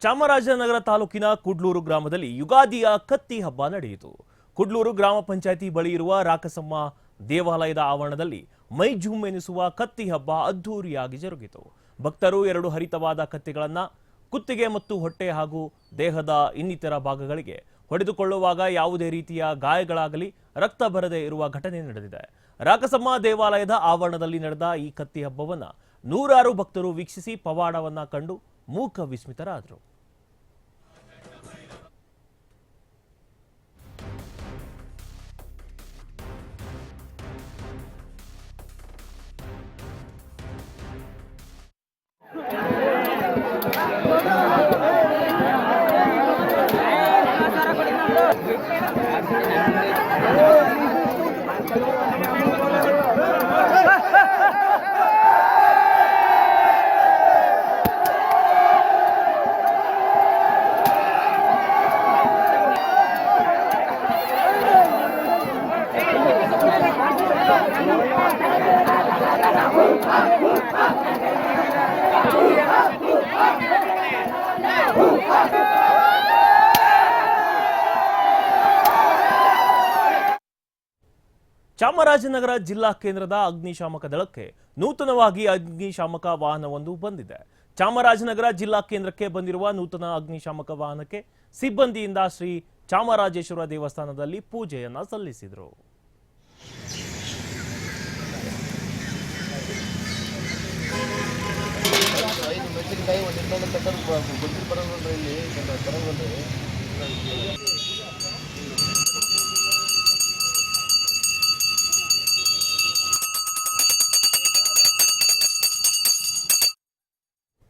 ಚಾಮರಾಜನಗರ ತಾಲೂಕಿನ ಕುಡ್ಲೂರು ಗ್ರಾಮದಲ್ಲಿ ಯುಗಾದಿಯ ಕತ್ತಿ ಹಬ್ಬ ನಡೆಯಿತು. ಕುಡ್ಲೂರು ಗ್ರಾಮ ಪಂಚಾಯಿತಿ ಬಳಿ ಇರುವ ರಾಕಸಮ್ಮ ದೇವಾಲಯದ ಆವರಣದಲ್ಲಿ ಮೈಜುಮ್ ಎನಿಸುವ ಕತ್ತಿ ಹಬ್ಬ ಅದ್ದೂರಿಯಾಗಿ ಜರುಗಿತು. ಭಕ್ತರು ಎರಡು ಹರಿತವಾದ ಕತ್ತಿಗಳನ್ನು ಕುತ್ತಿಗೆ ಮತ್ತು ಹೊಟ್ಟೆ ಹಾಗೂ ದೇಹದ ಇನ್ನಿತರ ಭಾಗಗಳಿಗೆ ಹೊಡೆದುಕೊಳ್ಳುವಾಗ ಯಾವುದೇ ರೀತಿಯ ಗಾಯಗಳಾಗಲಿ ರಕ್ತ ಬರದೇ ಇರುವ ಘಟನೆ ನಡೆದಿದೆ. ರಾಕಸಮ್ಮ ದೇವಾಲಯದ ಆವರಣದಲ್ಲಿ ನಡೆದ ಈ ಕತ್ತಿ ಹಬ್ಬವನ್ನು ನೂರಾರು ಭಕ್ತರು ವೀಕ್ಷಿಸಿ ಪವಾಡವನ್ನ ಕಂಡು ಮೂಕ ವಿಸ್ಮಿತರಾದರು. ಚಾಮರಾಜನಗರ ಜಿಲ್ಲಾ ಕೇಂದ್ರದ ಅಗ್ನಿಶಾಮಕ ದಳಕ್ಕೆ ನೂತನವಾಗಿ ಅಗ್ನಿಶಾಮಕ ವಾಹನವೊಂದು ಬಂದಿದೆ. ಚಾಮರಾಜನಗರ ಜಿಲ್ಲಾ ಕೇಂದ್ರಕ್ಕೆ ಬಂದಿರುವ ನೂತನ ಅಗ್ನಿಶಾಮಕ ವಾಹನಕ್ಕೆ ಸಿಬ್ಬಂದಿಯಿಂದ ಶ್ರೀ ಚಾಮರಾಜೇಶ್ವರ ದೇವಸ್ಥಾನದಲ್ಲಿ ಪೂಜೆಯನ್ನ ಸಲ್ಲಿಸಿದರು. ಮೆಣಸಿನಕಾಯಿ 1 ರೂಪಾಯಿ